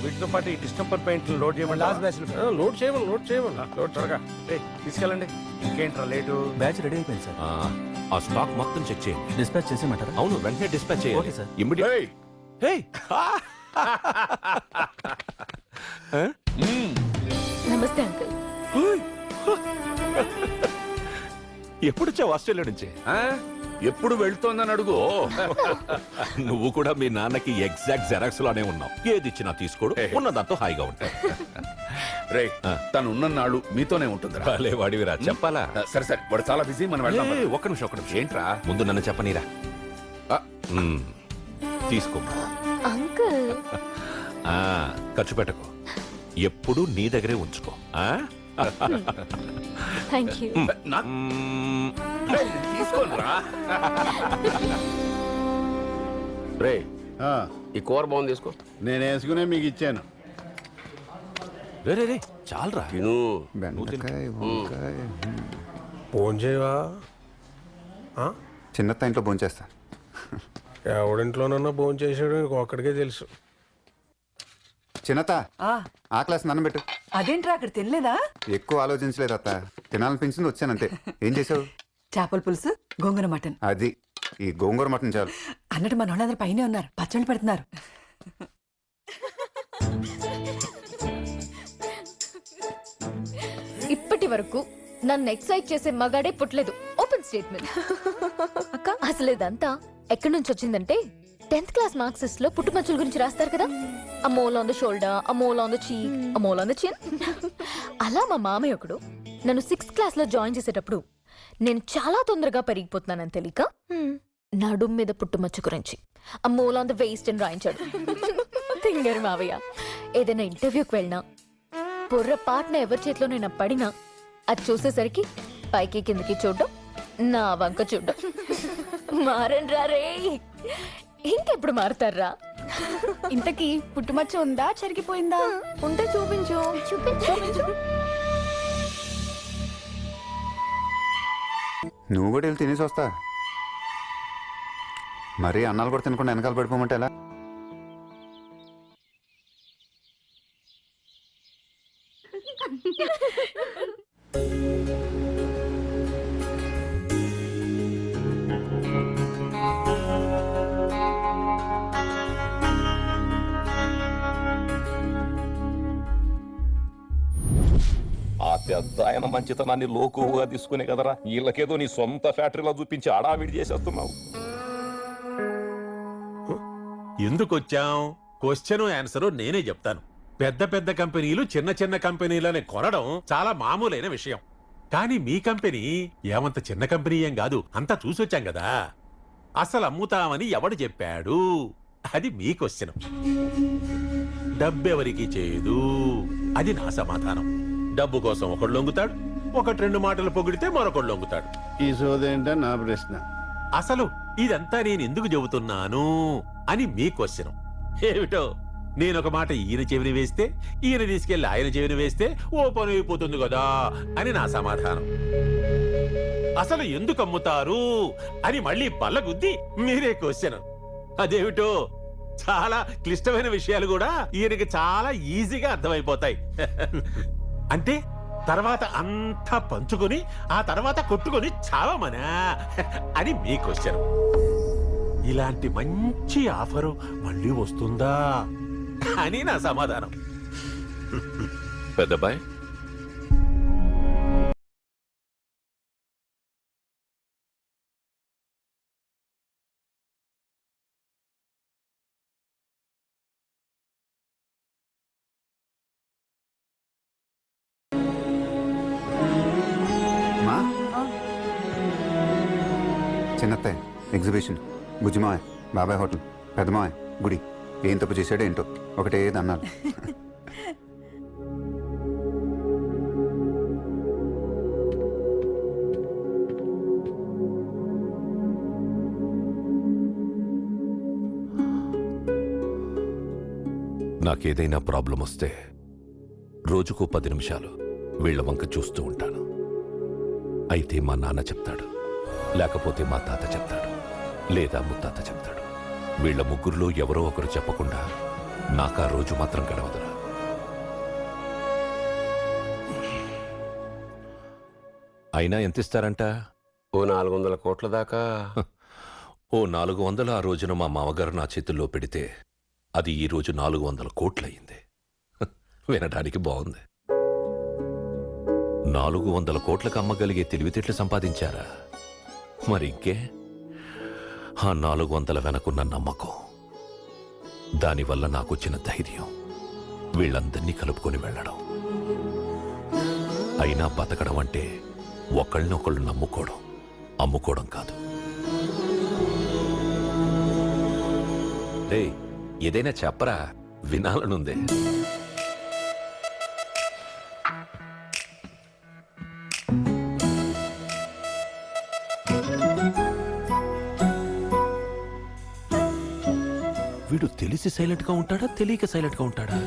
వీటితో పాటు ఈ డిస్టెంపర్ పెయింట్ లోడ్ చేయమని లాస్ట్ బ్యాచ్ లోడ్ చేయమని లోడ్ త్వరగా తీసుకెళ్ళండి. ఇంకేంట్రా లేటు? బ్యాచ్ రెడీ అయిపోయింది సార్. ఆ స్టాక్ మొత్తం చెక్ చేయండి. డిస్పాచ్ చేసేమంటారా? అవును, వెంటనే డిస్పాచ్ ఓకే చేయాలి సార్. ఇమ్మీడియట్. హే నమస్తే అంకుల్. ఎప్పుడు వచ్చావు ఆస్ట్రేలియా నుంచి? ఎప్పుడు వెళ్తోందని అడుగు. నువ్వు కూడా మీ నాన్నకి ఎగ్జాక్ట్ జెరాక్స్ లానే ఉన్నావు. ఏది ఇచ్చినా తీసుకోడు, ఉన్న దాంతో హాయిగా ఉంటావు. రే తను ఉన్న నాడు మీతోనే ఉంటుంది. భలే వాడివిరా, చెప్పాలా? సరే సరే, వాడు చాలా బిజీ, మనం వెళ్దాం. ఒక్క నిమిషం ఏంట్రా, ముందు నన్ను చెప్పనీరా. తీసుకో. అంకుల్ ఖర్చు పెట్టకు, ఎప్పుడు నీ దగ్గరే ఉంచుకో. Thank you. తీసుకోనరా. రే ఈ కూర బాగుంది, తీసుకో. నేను వేసుకునే మీకు ఇచ్చాను. రే చాలరా. తిను. ఫోన్ చేయవా? చిన్న ఇంట్లో భోజనం చేస్తా. ఎవడింట్లోనన్నా ఫోన్ చేసాడు ఒక్కడికే తెలుసు. చిన్నత ఆ క్లాస్ నన్ను పెట్టు. అదేంట్రా అక్కడ తినలేదా? ఎక్కువ ఆలోచించలేదు అత్త, తినాలనిపించింది వచ్చానంతే. ఏం చేసావు? చేపల పులుసు, గోంగూర మటన్. అది ఈ గోంగూర మటన్ చాలు. అన్నట్టు మన వాళ్ళందరూ పైనే ఉన్నారు, పచ్చళ్ళు పెడుతున్నారు. ఇప్పటి వరకు నన్ను ఎక్సైట్ చేసే మగాడే పుట్టలేదు. Open statement. అక్క అసలు ఇదంతా ఎక్కడి నుంచి వచ్చిందంటే 10th క్లాస్ మార్క్స్ లో పుట్టుమచ్చల గురించి రాస్తారు కదా. a mole on the shoulder, a mole on the cheek, a mole on the chin. అలా మా మామయ్య ఒకడు నన్ను 6th క్లాస్ లో జాయిన్ చేసేటప్పుడు నేను చాలా తొందరగా పెరిగిపోతున్నానని తెలియక నడుం మీద పుట్టుమచ్చ గురించి a mole on the waist అని రాయించాడు. తింగరి మావయ్య. ఏదైనా ఇంటర్వ్యూకి వెళ్ళినా పొర్రపాటున ఎవరి చేతిలోనైనా పడినా అది చూసేసరికి పైకి కిందకి చూడడం, నా వంక చూడడం. మారన్ రే, ఇంకెప్పుడు మారుతారా? ఇంతకీ పుట్టుమచ్చ ఉందా, చెరిగిపోయిందా? ఉంటే చూపించు. చూపించు. నువ్వు కూడా వెళ్ళి తినేసి వస్తా. మరీ అన్నాలు కూడా తినకుండా వెనకాల పడిపోమంటే ఎలా? ఆ పెద్ద ఆయన మంచితనాన్ని లోకుగా తీసుకునే కదరా వీళ్ళకేదో నీ సొంత ఫ్యాక్టరీలో చూపించి అడావిడి చేసేస్తున్నావు. ఎందుకు వచ్చాం? క్వశ్చన్ ఆన్సర్ నేనే చెప్తాను. పెద్ద పెద్ద కంపెనీలు చిన్న చిన్న కంపెనీలని కొనడం చాలా మామూలైన విషయం. కానీ మీ కంపెనీ ఏమంత చిన్న కంపెనీ ఏం కాదు, అంతా చూసొచ్చాం కదా. అసలు అమ్ముతామని ఎవడు చెప్పాడు? అది మీ క్వశ్చన్. డబ్బెవరికి చేయదు, అది నా సమాధానం. డబ్బు కోసం ఒకడు లొంగుతాడు, ఒకటి రెండు మాటలు పొగిడితే మరొకడు లొంగుతాడు. ఈ సోదేంట నా ప్రశ్న. అసలు ఇదంతా నేను ఎందుకు చెబుతున్నాను అని మీ క్వశ్చన్. ఏమిటో నేనొక మాట ఈయన చెవిని వేస్తే, ఈయన తీసుకెళ్లి ఆయన చెవిని వేస్తే ఓ పని అయిపోతుంది కదా అని నా సమాధానం. అసలు ఎందుకు అమ్ముతారు అని మళ్ళీ పల్లగుద్ది మీరే క్వశ్చన్. అదేమిటో చాలా క్లిష్టమైన విషయాలు కూడా ఈయనకి చాలా ఈజీగా అర్థమైపోతాయి. అంటే తర్వాత అంతా పంచుకొని ఆ తర్వాత కొట్టుకొని చావమనా అని మీ క్వశ్చన్. ఇలాంటి మంచి ఆఫరు మళ్ళీ వస్తుందా అని నా సమాధానం. పెద్దబాయ్, చిన్నత్తే ఎగ్జిబిషన్, బుజ్జిమాయ్ బాబాయ్ హోటల్, పెద్దమాయ్ గుడి. ఏం తప్పు చేశాడో ఏంటో ఒకటే అన్నాను. నాకేదైనా ప్రాబ్లం వస్తే రోజుకో 10 నిమిషాలు వీళ్ల వంక చూస్తూ ఉంటాను. అయితే మా నాన్న చెప్తాడు, లేకపోతే మా తాత చెప్తాడు, లేదా ముత్తాత చెప్తాడు. వీళ్ల ముగ్గురులో ఎవరో ఒకరు చెప్పకుండా నాకు ఆ రోజు మాత్రం గడవదురా. అయినా ఎంత ఇస్తారంట? ఓ 400 కోట్ల దాకా. ఓ 400 ఆ రోజున మా మామగారు నా చేతుల్లో పెడితే అది ఈ రోజు 400 కోట్లయింది. వినడానికి బాగుంది. 400 కోట్లకు అమ్మగలిగే తెలివితేటలు సంపాదించారా? మరి ఇంకే ఆ 400 వెనకున్న నమ్మకం, దానివల్ల నాకొచ్చిన ధైర్యం, వీళ్ళందరినీ కలుపుకొని వెళ్ళడం. అయినా బతకడం అంటే ఒకళ్ళనొకళ్ళు నమ్ముకోవడం, అమ్ముకోవడం కాదు. రే, ఏదైనా చెప్పరా, వినాలనుందే. వీడు తెలిసి సైలెంట్గా ఉంటాడా, తెలియక సైలెంట్గా ఉంటాడా?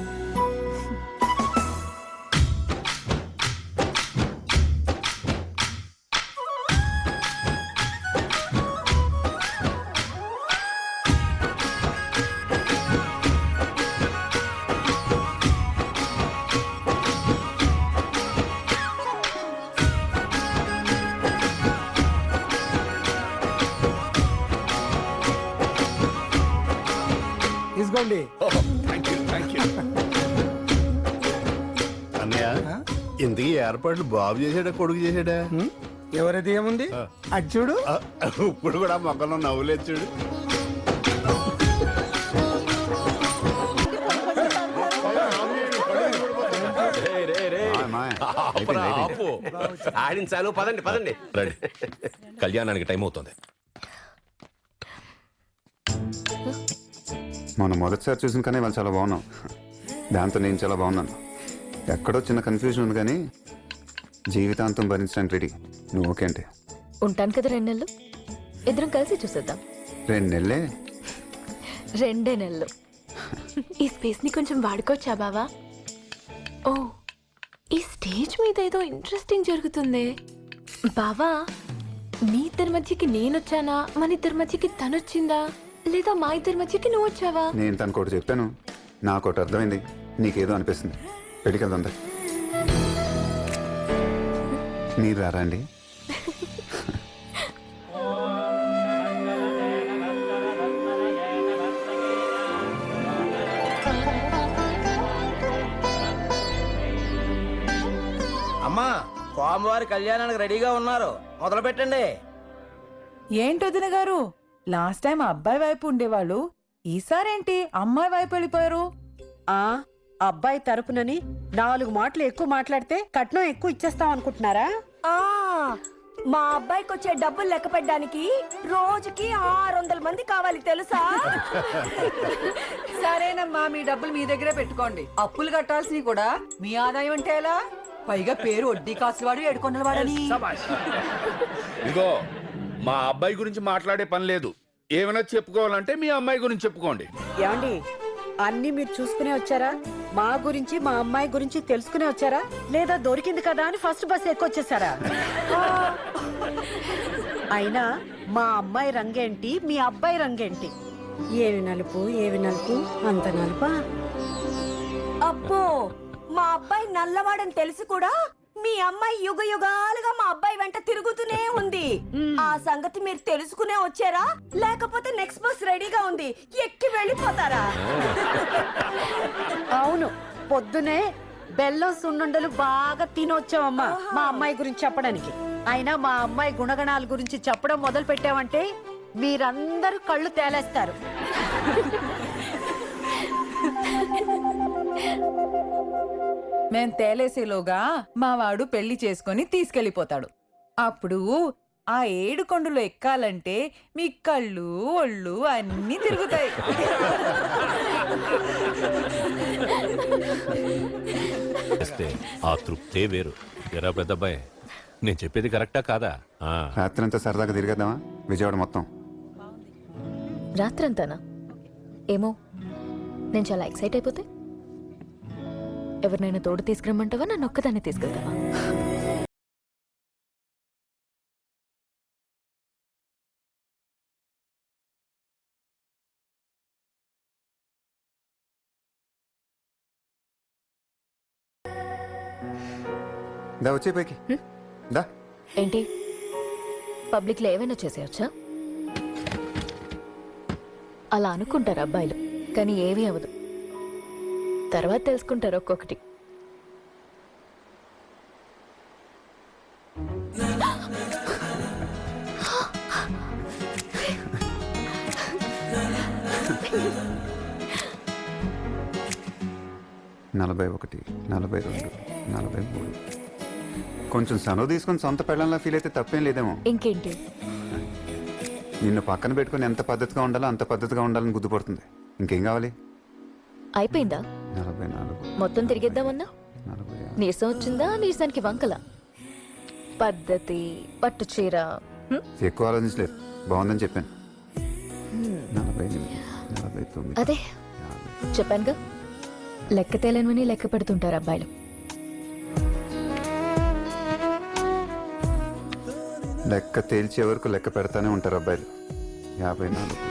తీసుకోండి. అన్నయ్య ఇంతకీ ఏర్పాట్లు బాబు చేసాడా కొడుకు చేసాడా? ఎవరైతే ఏముంది అది చూడు. ఇప్పుడు కూడా మొక్కలో నవ్వులేదు చూడు. ఆపురా, ఆపు. ఆడించాలు, పదండి పదండి. రండి, కళ్యాణానికి టైం అవుతుంది. మనం మొదటిసారి చూసిన కానీ వాళ్ళు చాలా బాగున్నాం. దాంతో నేను చాలా బాగున్నాను. ఎక్కడో చిన్న కన్ఫ్యూజన్ ఉంది కానీ జీవితాంతం భరించడానికి రెడీ. నువ్వు ఓకే అంటే ఉంటాను కదా 2 నెలలు, ఇద్దరం కలిసి చూసేద్దాం. 2 నెలలే? 2 నెలలు. ఈ స్పేస్ ని కొంచెం వాడుకోవచ్చా బావా? ఓ, ఈ స్టేజ్ మీద ఏదో ఇంట్రెస్టింగ్ జరుగుతుంది. బావా, మీ ఇద్దరి మధ్యకి నేనొచ్చానా, మన ఇద్దరి మధ్యకి తనొచ్చిందా, లేదా మా ఇద్దరి మధ్యకి నువ్వు వచ్చావా? నేను తనకోటి చెప్పాను, నాకోటి అర్థమైంది, నీకేదో అనిపిస్తుంది. పెళ్ళికెళ్దాం. మీరు రారా అండి? అమ్మా, స్వామివారి కళ్యాణానికి రెడీగా ఉన్నారు, మొదలు పెట్టండి. ఏంటొదిన గారు, లాస్ట్ టైం అబ్బాయి వైపు ఉండేవాళ్ళు, ఈసారేంటి అమ్మాయి వైపు వెళ్ళిపోయారు? అబ్బాయి తరపునని 4 మాటలు ఎక్కువ మాట్లాడితే కట్నం ఎక్కువ ఇచ్చేస్తాం అనుకుంటున్నారా? మా అబ్బాయికి వచ్చే డబ్బులు లెక్క పెట్టడానికి రోజుకి 600 మంది కావాలి తెలుసా? సరేనమ్మా, మీ డబ్బులు మీ దగ్గరే పెట్టుకోండి. అప్పులు కట్టాల్సినవి కూడా మీ ఆదాయం అంటే ఎలా? పైగా పేరు వడ్డీ కాసులవాడు, ఏడుకొండలవాడని. ఇదిగో, మా అబ్బాయి గురించి మాట్లాడే పని లేదు. ఏమైనా చెప్పుకోవాలంటే మీ అమ్మాయి గురించి చెప్పుకోండి. ఏమండి, అన్ని మీరు చూసుకునే వచ్చారా? మా గురించి మా అమ్మాయి గురించి తెలుసుకునే వచ్చారా, లేదా దొరికింది కదా అని ఫస్ట్ బస్ ఎక్కొచ్చేసారా? అయినా మా అమ్మాయి రంగేంటి, మీ అబ్బాయి రంగేంటి? ఏవి నలుపు అంత నలుపా? అబ్బో, మా అబ్బాయి నల్లవాడని తెలిసి కూడా మీ అమ్మాయి యుగ యుగాలుగా మా అబ్బాయి వెంట తిరుగుతూనే ఉంది. ఆ సంగతి మీరు తెలుసుకునే వచ్చారా, లేకపోతే నెక్స్ట్ బస్ రెడీగా ఉంది, ఎక్కి వెళ్ళిపోతారా? అవును, పొద్దునే బెల్లం సున్నుండలు బాగా తినొచ్చావమ్మా మా అమ్మాయి గురించి చెప్పడానికి. అయినా మా అమ్మాయి గుణగణాల గురించి చెప్పడం మొదలు పెట్టామంటే మీరందరూ కళ్ళు తేలేస్తారు. మేం తేలేసేలోగా మా వాడు పెళ్లి చేసుకుని తీసుకెళ్లిపోతాడు. అప్పుడు ఆ 7 కొండలు ఎక్కాలంటే మీ కళ్ళు ఒళ్ళు అన్నీ తిరుగుతాయి. చేస్తే ఆ తృప్తే వేరు. ఎరా పెద్దబ్బాయి, నేను చెప్పేది కరెక్టా కాదా? రాత్రంతా సరదాగా తిరిగేద్దామా విజయవాడ మొత్తం? రాత్రంతానా? ఏమో, నేను చాలా ఎక్సైట్ అయిపోతే ఎవరినైనా తోడు తీసుకురమ్మంటావా, నన్ను ఒక్కదాన్ని తీసుకెళ్తావా? దా వచ్చే పైకి దా. ఏంటి పబ్లిక్ లో ఏమైనా చేసేయచ్చా? అలా అనుకుంటారు అబ్బాయిలు, కానీ ఏమీ అవ్వదు. తర్వాత తెలుసుకుంటారు ఒక్కొక్కటి. నలభై 42, 43. కొంచెం సెలవు తీసుకొని సొంత పెళ్ళంలా ఫీల్ అయితే తప్పేం లేదేమో. ఇంకేంటి? నిన్ను పక్కన పెట్టుకుని ఎంత పద్ధతిగా ఉండాలో అంత పద్ధతిగా ఉండాలని గుర్తుపడుతుంది. ఇంకేం కావాలి? అయిపోయిందా? 44, మొత్తం తిరిగేద్దామన్నా 46. నీరసం వచ్చిందా? నీరసానికి వంకల పద్ధతి, పట్టు చీర. ఎక్కువ ఆలోచించలేదు, బాగుందని చెప్పాను. 48, 49. అదే చెప్పానుగా, లెక్క తేలనివని లెక్క పెడుతుంటారు అబ్బాయిలు. లెక్క తేల్చే వరకు లెక్క పెడతానే ఉంటారు అబ్బాయిలు. 54,